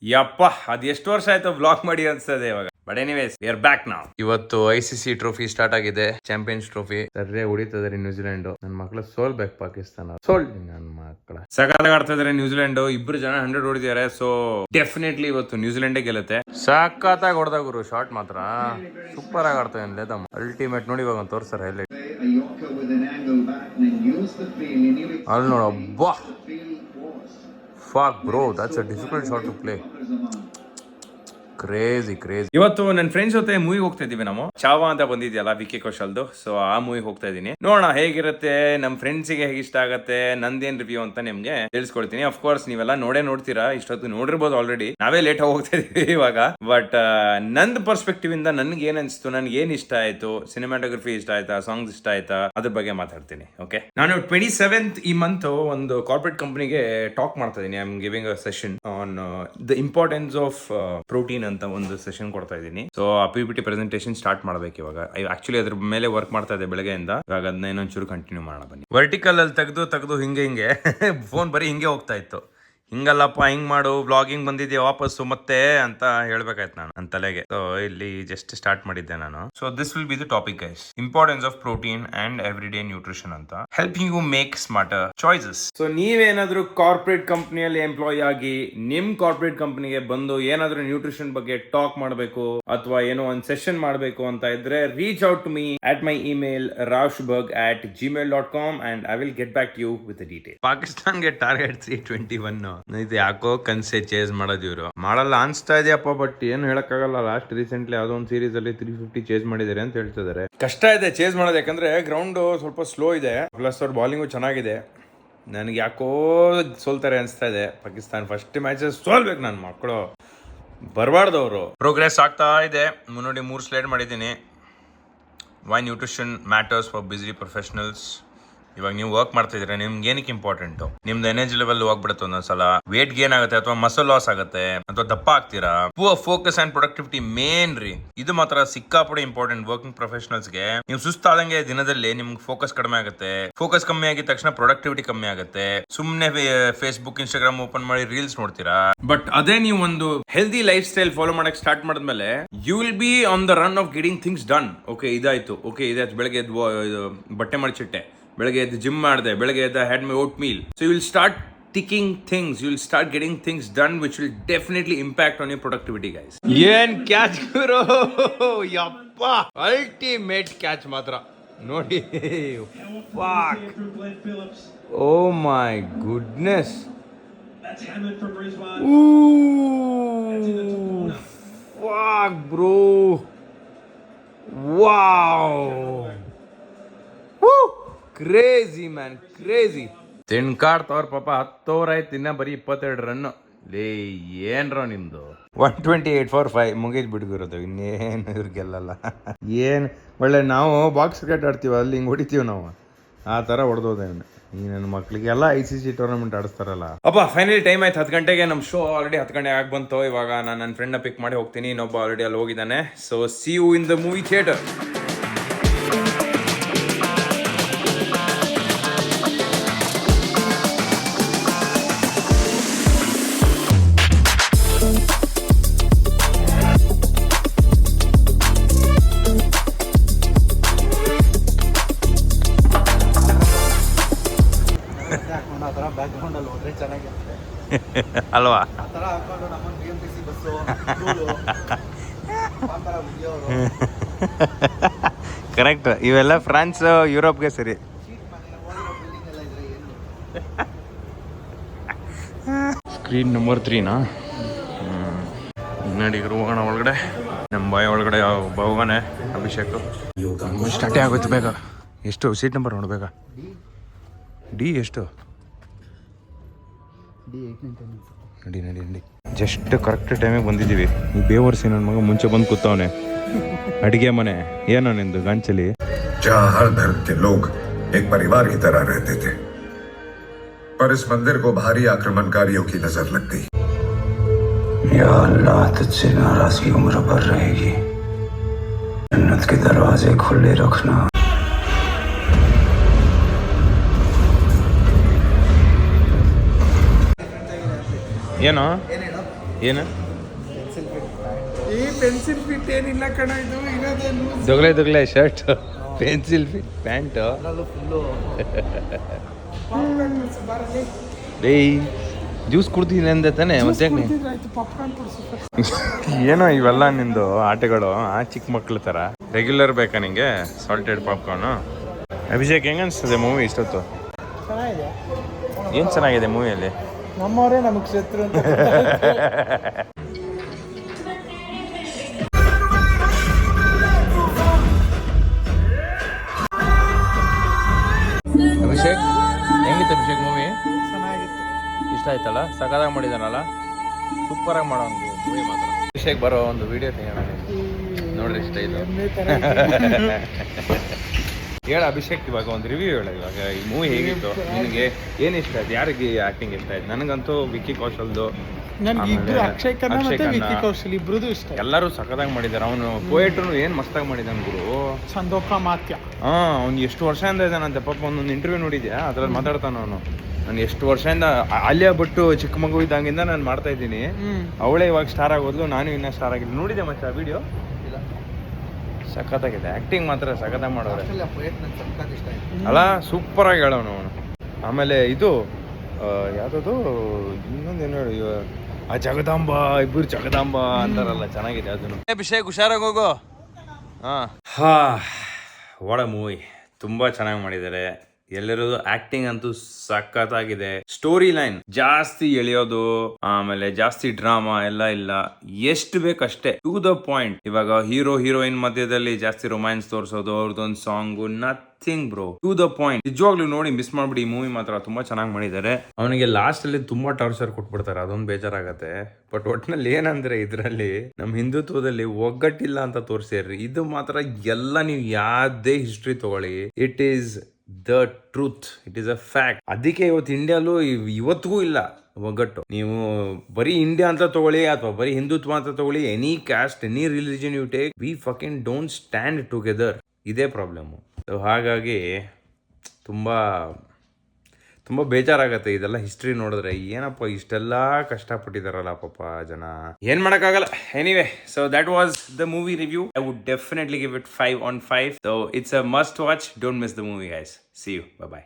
ಯಪ್ಪ ಅದ್ ಎಷ್ಟು ವರ್ಷ ಆಯ್ತು ಬ್ಲಾಗ್ ಮಾಡಿ ಅನ್ಸ್ತದೆ ಇವಾಗ. But anyways we are back ನಾವ್. ಇವತ್ತು ICC ಟ್ರೋಫಿ ಸ್ಟಾರ್ಟ್ ಆಗಿದೆ, ಚಾಂಪಿಯನ್ಸ್ ಟ್ರೋಫಿ. ಸರ್ರೆ ಹೊಡಿತಿದಾರೆ ನ್ಯೂಜಿಲೆಂಡ್. ನನ್ನ ಮಕ್ಳು ಸೋಲ್ಬೇಕು ಪಾಕಿಸ್ತಾನ. ನನ್ನ ಮಕ್ಕಳ ಸಕಾಲ ಆಡ್ತಾ ಇದಾರೆ ನ್ಯೂಜಿಲೆಂಡ್. ಇಬ್ರು ಜನ 100 ಹೊಡಿದಿದ್ದಾರೆ. ಸೊ ಡೆಫಿನೆಟ್ಲಿ ಇವತ್ತು ನ್ಯೂಜಿಲೆಂಡೇ ಗೆಲ್ಲುತ್ತೆ. ಸಖತ್ತಾಗಿ ಹೊಡೆದ ಗುರು, ಶಾಟ್ ಮಾತ್ರ ಸೂಪರ್ ಆಗಿ ಆಡ್ತಾ ಇದ್ದಾನೆ. ಅಲ್ಟಿಮೇಟ್ ನೋಡಿ ಇವಾಗ ತೋರ್ಸ್ತಾರೆ ಹೈಲೈಟ್. ಅಲ್ಲಿ ನೋಡ, ಅಬ್ಬಾ fuck bro, that's a difficult shot to play. Crazy. ಇವತ್ತು ನನ್ನ ಫ್ರೆಂಡ್ಸ್ ಜೊತೆ ಮೂವಿ ಹೋಗ್ತಾ ಇದೀವಿ ನಾವು. ಚಾವಾ ಅಂತ ಬಂದಿದ್ಯಲ್ಲ ವಿಕಿ ಕೌಶಲ್ದು, ಸೊ ಆ ಮೂವಿ ಹೋಗ್ತಾ ಇದೀನಿ. ನೋಡೋಣ ಹೇಗಿರುತ್ತೆ, ನಮ್ ಫ್ರೆಂಡ್ಸ್ ಗೆ ಹೇಗೆ ಇಷ್ಟ ಆಗತ್ತೆ, ನಂದೇನ್ ರಿವ್ಯೂ ಅಂತ ನಿಮ್ಗೆ ತಿಳಿಸ್ಕೊಡ್ತೀನಿ. ಅಫ್ ಕೋರ್ಸ್ ನೀವೆಲ್ಲ ನೋಡ್ತೀರಾ, ಇಷ್ಟೊತ್ತು ನೋಡಿರ್ಬೋದು ಆಲ್ರೆಡಿ. ನಾವೇ ಲೇಟ್ ಆಗಿ ಹೋಗ್ತಾ ಇದೀವಿ ಇವಾಗ. ಬಟ್ ನಂದ್ ಪರ್ಸ್ಪೆಕ್ಟಿವ್ ಇಂದ ನನ್ಗೆ ಏನ್ ಅನ್ಸ್ತು, ನನ್ಗೆ ಏನ್ ಇಷ್ಟ ಆಯ್ತು, ಸಿನಿಮಾಟೋಗ್ರಫಿ ಇಷ್ಟ ಆಯ್ತಾ, ಸಾಂಗ್ಸ್ ಇಷ್ಟ ಆಯ್ತಾ, ಅದ್ರ ಬಗ್ಗೆ ಮಾತಾಡ್ತೀನಿ. ಓಕೆ, ನಾನು 27th ಈ ಮಂತ್ ಒಂದು ಕಾರ್ಪೊರೇಟ್ ಕಂಪನಿಗೆ ಟಾಕ್ ಮಾಡ್ತಾ ಇದೀನಿ. I am giving a session on the importance of protein ಅಂತ ಒಂದು ಸೆಷನ್ ಕೊಡ್ತಾ ಇದ್ದೀನಿ. ಸೊ ಆ PPT ಪ್ರೆಸೆಂಟೇಷನ್ ಸ್ಟಾರ್ಟ್ ಮಾಡ್ಬೇಕು ಇವಾಗ. ಆಕ್ಚುಲಿ ಅದ್ರ ಮೇಲೆ ವರ್ಕ್ ಮಾಡ್ತಾ ಇದೆ ಬೆಳಗ್ಗೆಯಿಂದ. ಇವಾಗ ಅದನ್ನ ಇನ್ನೊಂಚೂರು ಕಂಟಿನ್ಯೂ ಮಾಡೋಣ ಬನ್ನಿ. ವರ್ಟಿಕಲ್ ಅಲ್ಲಿ ತೆಗೆದು ಹಿಂಗೆ ಫೋನ್ ಬರೀ ಹಿಂಗೆ ಹೋಗ್ತಾ ಇತ್ತು. ಹಿಂಗಲ್ಲಪ್ಪ, ಹಿಂಗ್ ಮಾಡು, ವ್ಲಾಗಿಂಗ್ ಬಂದಿದ್ಯಾ ವಾಪಸ್ಸು ಮತ್ತೆ ಅಂತ ಹೇಳ್ಬೇಕಾಯ್ತು ನಾನು ನನ್ನ ತಲೆಗೆ. ಸೊ ಇಲ್ಲಿ ಜಸ್ಟ್ ಸ್ಟಾರ್ಟ್ ಮಾಡಿದ್ದೆ ನಾನು. So this will be the topic guys, importance of protein and every day nutrition ಅಂತ, helping you make smarter choices. So ನೀವೇನಾದ್ರೂ ಕಾರ್ಪೊರೇಟ್ ಕಂಪನಿಯಲ್ಲಿ ಎಂಪ್ಲಾಯ್ ಆಗಿ ನಿಮ್ ಕಾರ್ಪೊರೇಟ್ ಕಂಪನಿಗೆ ಬಂದು ಏನಾದ್ರೂ ನ್ಯೂಟ್ರಿಷನ್ ಬಗ್ಗೆ ಟಾಕ್ ಮಾಡಬೇಕು ಅಥವಾ ಏನೋ ಒಂದು ಸೆಷನ್ ಮಾಡಬೇಕು ಅಂತ ಇದ್ರೆ, reach out to me at my email raushberg@gmail.com and I will get back to you with the details. ಪಾಕಿಸ್ತಾನ್ಗೆ ಟಾರ್ಗೆಟ್ 321. ಇದು ಯಾಕೋ ಕನ್ಸೆ ಚೇಸ್ ಮಾಡೋದು ಇವರು ಮಾಡಲ್ಲ ಅನ್ಸ್ತಾ ಇದೆಯಪ್ಪ. ಬಟ್ ಏನು ಹೇಳಕ್ಕಾಗಲ್ಲ. ಲಾಸ್ಟ್ ರೀಸೆಂಟ್ಲಿ ಯಾವುದೋ ಒಂದು ಸೀರೀಸ್ ಅಲ್ಲಿ 350 ಚೇಸ್ ಮಾಡಿದ್ದಾರೆ ಅಂತ ಹೇಳ್ತಿದ್ದಾರೆ. ಕಷ್ಟ ಇದೆ ಚೇಸ್ ಮಾಡೋದು, ಯಾಕಂದ್ರೆ ಗ್ರೌಂಡ್ ಸ್ವಲ್ಪ ಸ್ಲೋ ಇದೆ, ಪ್ಲಸ್ ಅವ್ರ ಬಾಲಿಂಗು ಚೆನ್ನಾಗಿದೆ. ನನಗೆ ಯಾಕೋ ಸೋಲ್ತಾರೆ ಅನ್ಸ್ತಾ ಇದೆ ಪಾಕಿಸ್ತಾನ. ಫಸ್ಟ್ ಮ್ಯಾಚಸ್ ಸೋಲ್ಬೇಕು, ನನ್ನ ಮಕ್ಕಳು ಬರಬಾರ್ದವರು. ಪ್ರೋಗ್ರೆಸ್ ಆಗ್ತಾ ಇದೆ. ಮುನ್ನೋಡಿ 3 ಸ್ಲೈಡ್ ಮಾಡಿದ್ದೀನಿ. Why nutrition matters for busy professionals. ಇವಾಗ ನೀವು ವರ್ಕ್ ಮಾಡ್ತಾ ಇದ್ರೆ ನಿಮ್ಗೆ ಏನಕ್ಕೆ ಇಂಪಾರ್ಟೆಂಟ್, ನಿಮ್ದು ಎನರ್ಜಿ ಲೆವೆಲ್ ಹೋಗ್ಬಿಡುತ್ತೆ ಒಂದೊಂದ್ಸಲ, ವೇಟ್ ಗೇನ್ ಆಗುತ್ತೆ ಅಥವಾ ಮಸಲ್ ಲಾಸ್ ಆಗುತ್ತೆ ಅಥವಾ ದಪ್ಪ ಆಗ್ತೀರಾ. Poor focus and productivity main ರೀ. ಇದು ಮಾತ್ರ ಸಿಕ್ಕಾಪಡೆ ಇಂಪಾರ್ಟೆಂಟ್ ವರ್ಕಿಂಗ್ ಪ್ರೊಫೆಷನಲ್ಸ್ಗೆ. ನೀವು ಸುಸ್ತಾದಂಗೆ ದಿನದಲ್ಲಿ ನಿಮ್ಗೆ ಫೋಕಸ್ ಕಡಿಮೆ ಆಗುತ್ತೆ. ಫೋಕಸ್ ಕಮ್ಮಿ ಆಗಿದ ತಕ್ಷಣ ಪ್ರೊಡಕ್ಟಿವಿಟಿ ಕಮ್ಮಿ ಆಗುತ್ತೆ. ಸುಮ್ನೆ ಫೇಸ್ಬುಕ್ ಇನ್ಸ್ಟಾಗ್ರಾಮ್ ಓಪನ್ ಮಾಡಿ ರೀಲ್ಸ್ ನೋಡ್ತೀರಾ. ಬಟ್ ಅದೇ ನೀವು ಒಂದು ಹೆಲ್ದಿ ಲೈಫ್ ಸ್ಟೈಲ್ ಫಾಲೋ ಮಾಡಕ್ ಸ್ಟಾರ್ಟ್ ಮಾಡಿದ್ಮೇಲೆ you will be on the run of getting things done. Okay ಇದಾಯ್ತು, ಬೆಳಗ್ಗೆ ಬಟ್ಟೆ ಮಡಚಿಟ್ಟೆ, ಬೆಳಗ್ಗೆ ಎದ್ದು ಜಿಮ್ ಮಾಡಿದೆ, ಬೆಳಗ್ಗೆ ಎದ್ದು had my oatmeal. So you will start ticking things, you will start getting things done which will definitely impact on your productivity guys. ಏನ್ catch ಗುರು, ಯಪ್ಪ ಅಲ್ಟಿಮೇಟ್ ಕ್ಯಾಚ್ ಮಾತ್ರ ನೋಡಿ. Oh my goodness, fuck bro, wow, crazy man, crazy. ತಿನ್ಕಾಡ್ತವ್ರ ಪಾಪ. 10 over ಆಯ್ತು, ಇನ್ನ ಬರೀ 22 ರನ್. ಲೇ ಏನ್ರ ನಿಮ್ದು 128 for 5 ಮುಗಿದ್ ಬಿಡ್ಗಿರೋದು. ಇನ್ನೇನು ಇವ್ರು ಗೆಲ್ಲಲ್ಲ. ಏನ್ ಒಳ್ಳೆ ನಾವು ಬಾಕ್ಸ್ ಕ್ರಿಕೆಟ್ ಆಡ್ತೀವಿ, ಅಲ್ಲಿ ಹಿಂಗೆ ಹೊಡಿತೀವಿ ನಾವು, ಆ ಥರ ಹೊಡೆದೋದೇನು. ಈ ನನ್ನ ಮಕ್ಳಿಗೆಲ್ಲ ICC ಟೂರ್ನಮೆಂಟ್ ಆಡಿಸ್ತಾರಲ್ಲ. ಅಪ್ಪ ಫೈನಲಿ ಟೈಮ್ ಆಯ್ತು 10 ಗಂಟೆಗೆ. ನಮ್ಮ ಶೋ ಆಲ್ರೆಡಿ 10 ಗಂಟೆ ಆಗಿ ಬಂತು. ಇವಾಗ ನಾನು ನನ್ನ ಫ್ರೆಂಡ್ನ ಪಿಕ್ ಮಾಡಿ ಹೋಗ್ತೀನಿ. ಇನ್ನೊಬ್ಬ ಆಲ್ರೆಡಿ ಅಲ್ಲಿ ಹೋಗಿದ್ದಾನೆ. So see you in the movie theatre. ಅಲ್ವಾ? ಕರೆಕ್ಟ್. ಇವೆಲ್ಲ ಫ್ರಾನ್ಸ್ ಯುರೋಪ್ಗೆ ಸರಿ. Screen number 3ನಾ? ನಡಿಗರು ಹೋಗೋಣ ಒಳಗಡೆ. ನಮ್ಮ ಬಾಯ್ ಒಳಗಡೆ ಒಬ್ಬ ಹೋಗೋಣ, ಅಭಿಷೇಕ್. ಸ್ಟಾರ್ಟೇ ಆಗೋಯ್ತು ಬೇಗ. ಎಷ್ಟು ಸೀಟ್ ನಂಬರ್ ನೋಡ್ಬೇಕ? ಡಿ ಎಷ್ಟು? ನಡಿ. ಜಸ್ಟ್ ಕರೆಕ್ಟ್ ಟೈಮಿಗೆ ಬಂದಿದ್ದೀವಿ. ಈ ಬೇವರ್ಸಿ ನನ್ನ ಮಗ ಮುಂಚೆ ಬಂದು ಕೂತವನೆ. ಅಡಿಗೆ ಮನೆ ಏನೋ ನಿಂದು ಗಾಂಚಲಿ. जहाँ हर धर्म के लोग एक परिवार की तरह रहते थे, पर इस मंदिर को भारी आक्रमणकारियों की नजर लग गई. या अल्लाह, तुझसे नाराजगी उम्र भर रहेगी. जन्नत के दरवाजे खुले रखना. ಏನೋ ಏನು ಈ ಪೆನ್ಸಿಲ್ ಫಿಟ್ ಏನಿಲ್ಲ ಕಣ, ಇದು ಇರೋದೇನು ದೊಗ್ಲೆ ಶರ್ಟ್, ಪೆನ್ಸಿಲ್ ಫಿಟ್ ಪ್ಯಾಂಟು. ಡೇಯ್ ಜ್ಯೂಸ್ ಕುಡ್ತೀನಿ ಅಂದೆ ತಾನೆ, ಮತ್ತೆ ಪಾಪ್ಕಾರ್ನ್ ಕೊಡ್ಸು. ಏನೋ ಇವೆಲ್ಲ ನಿಂದು ಆಟಗಳು ಚಿಕ್ಕ ಮಕ್ಳ ಥರ. ರೆಗ್ಯುಲರ್ ಬೇಕಾ ನಿಂಗೆ ಸಾಲ್ಟೆಡ್ ಪಾಪ್ಕಾರ್ನು? ಅಭಿಷೇಕ್ ಹೆಂಗ ಅನಿಸ್ತದೆ ಮೂವಿ ಇಷ್ಟೊತ್ತು? ಚೆನ್ನಾಗಿದೆ. ಏನು ಚೆನ್ನಾಗಿದೆ ಮೂವಿಯಲ್ಲಿ? ನಮ್ಮವರೇ ನಮಗೆ ಶತ್ರು ಅಂತ. ಅಭಿಷೇಕ್ ಹೆಂಗಿತ್ತು ಅಭಿಷೇಕ್ ಮೂವಿ? ಚೆನ್ನಾಗಿತ್ತು. ಇಷ್ಟ ಆಯ್ತಲ್ಲ? ಸಖತ್ತಾಗಿ ಮಾಡಿದಾನಲ್ಲ, ಸೂಪರಾಗಿ ಮಾಡೋ ಮೂವಿ ಮಾತ್ರ. ಅಭಿಷೇಕ್ ಬರೋ ಒಂದು ವಿಡಿಯೋ ತೆಗೋಣ ನೋಡ್ರಿ, ಇಷ್ಟ ಆಯ್ತು. ಎಮ್ಮೆ ಥರ ಹೇಳ ಅಭಿಷೇಕ್, ಇವಾಗ ಒಂದು ರಿವ್ಯೂ ಹೇಳ. ಇವಾಗ ಈ ಮೂವಿ ಹೇಗಿತ್ತು ನಿನಗೆ? ಏನು ಇಷ್ಟ ಆಯ್ತು? ಯಾರಿಗೆ ಆ್ಯಕ್ಟಿಂಗ್ ಇಷ್ಟ ಆಯ್ತು? ನನಗಂತೂ ವಿಕ್ಕಿ ಕೌಶಲ್ದು, ನನ್ಗೆ ಇಬ್ರು ಅಕ್ಷಯ್ ಖನ್ನಾ ಮತ್ತೆ ವಿಕ್ಕಿ ಕೌಶಲ್ ಇಬ್ರದ್ದು ಇಷ್ಟ. ಎಲ್ಲರೂ ಸಖತ್ತಾಗಿ ಮಾಡಿದ್ದಾರೆ. ಅವನು ಪೋಯೆಟ್ರು ಏನು ಮಸ್ತಾಗಿ ಮಾಡಿದ್ದಾನೆ ಗುರು. ಸಂದೋಕ ಮಾತ್ಯ. ಅವ್ನು ಎಷ್ಟು ವರ್ಷದಿಂದ ಇದ್ದಾನಂತೆ ಪಾಪ. ಒಂದೊಂದು ಇಂಟರ್ವ್ಯೂ ನೋಡಿದ್ಯಾ? ಅದ್ರಲ್ಲಿ ಮಾತಾಡ್ತಾನ ಅವನು. ನಾನು ಎಷ್ಟು ವರ್ಷದಿಂದ ಆಲಿಯಾ ಭಟ್ಟು ಚಿಕ್ಕ ಮಗು ಇದ್ದಂಗಿಂದ ನಾನು ಮಾಡ್ತಾ ಇದ್ದೀನಿ. ಅವಳೇ ಇವಾಗ ಸ್ಟಾರ್ ಆಗೋದ್ಲು, ನಾನು ಇನ್ನೂ ಸ್ಟಾರ್ ಆಗಿಲ್ಲ. ನೋಡಿದೆ ಮತ್ತೆ ಆ ವಿಡಿಯೋ? ಸಖತ್ತಾಗಿದೆ. ಆ್ಯಕ್ಟಿಂಗ್ ಮಾತ್ರ ಸಖತ್ತಾಗಿ ಮಾಡೋರೆ ಅಲ್ಲ, ಸೂಪರಾಗಿ ಹೇಳೋನು ಅವನು. ಆಮೇಲೆ ಇದು ಯಾವುದದು ಇನ್ನೊಂದೇನು ಹೇಳಿ, ಆ ಜಗದಾಂಬ, ಇಬ್ಬರು ಜಗದಾಂಬ ಅಂತಾರಲ್ಲ, ಚೆನ್ನಾಗಿದೆ ಅದನ್ನು. ಅಭಿಷೇಕ್ ಹುಷಾರಾಗಿ ಹೋಗು. ವಾಟ್ ಅ ಮೂವಿ, ತುಂಬ ಚೆನ್ನಾಗಿ ಮಾಡಿದ್ದಾರೆ ಎಲ್ಲರೂ. ಆಕ್ಟಿಂಗ್ ಅಂತೂ ಸಖತ್ತಾಗಿದೆ. ಸ್ಟೋರಿ ಲೈನ್ ಜಾಸ್ತಿ ಎಳೆಯೋದು, ಆಮೇಲೆ ಜಾಸ್ತಿ ಡ್ರಾಮಾ ಎಲ್ಲ ಇಲ್ಲ. ಎಷ್ಟು ಬೇಕಷ್ಟೇ, ಟು ದ ಪಾಯಿಂಟ್. ಇವಾಗ ಹೀರೋ ಹೀರೋಯಿನ್ ಮಧ್ಯದಲ್ಲಿ ಜಾಸ್ತಿ ರೊಮ್ಯಾನ್ಸ್ ತೋರಿಸೋದು, ಅವ್ರದ್ದೊಂದು song, nothing bro, to the point. ನಿಜವಾಗ್ಲೂ ನೋಡಿ ಮಿಸ್ ಮಾಡ್ಬಿಡಿ. ಈ ಮೂವಿ ಮಾತ್ರ ತುಂಬಾ ಚೆನ್ನಾಗಿ ಮಾಡಿದ್ದಾರೆ. ಅವನಿಗೆ ಲಾಸ್ಟ್ ಅಲ್ಲಿ ತುಂಬಾ ಟಾರ್ಚರ್ ಕೊಟ್ಬಿಡ್ತಾರೆ, ಅದೊಂದು ಬೇಜಾರಾಗತ್ತೆ. ಬಟ್ ಒಟ್ನಲ್ಲಿ ಏನಂದ್ರೆ ಇದರಲ್ಲಿ ನಮ್ಮ ಹಿಂದುತ್ವದಲ್ಲಿ ಒಗ್ಗಟ್ಟಿಲ್ಲ ಅಂತ ತೋರಿಸ್ಯಾರ್ರಿ. ಇದು ಮಾತ್ರ ಎಲ್ಲ, ನೀವು ಯಾವ್ದೇ ಹಿಸ್ಟ್ರಿ ತಗೊಳ್ಳಿ, it is the truth, it is a fact. ಅದಕ್ಕೆ ಇವತ್ತು ಇಂಡಿಯಾಲು ಇವತ್ತಿಗೂ ಇಲ್ಲ ಒಗ್ಗಟ್ಟು. ನೀವು ಬರೀ ಇಂಡಿಯಾ ಅಂತ ತಗೊಳ್ಳಿ ಅಥವಾ ಬರೀ ಹಿಂದುತ್ವ ಅಂತ ತಗೊಳ್ಳಿ, any caste, any religion you take, we fucking don't stand together. ಇದೇ ಪ್ರಾಬ್ಲಮ್ಮು. ಹಾಗಾಗಿ ತುಂಬ ಬೇಜಾರಾಗತ್ತೆ ಇದೆಲ್ಲ ಹಿಸ್ಟ್ರಿ ನೋಡಿದ್ರೆ. ಏನಪ್ಪ ಇಷ್ಟೆಲ್ಲ ಕಷ್ಟಪಟ್ಟಿದಾರಲ್ಲ ಪಾಪ ಜನ, ಏನ್ ಮಾಡಕ್ಕಾಗಲ್ಲ. Anyway, so that was the movie review. I would definitely give it 5 on 5. So it's a must watch. Don't miss the movie guys. See you. By.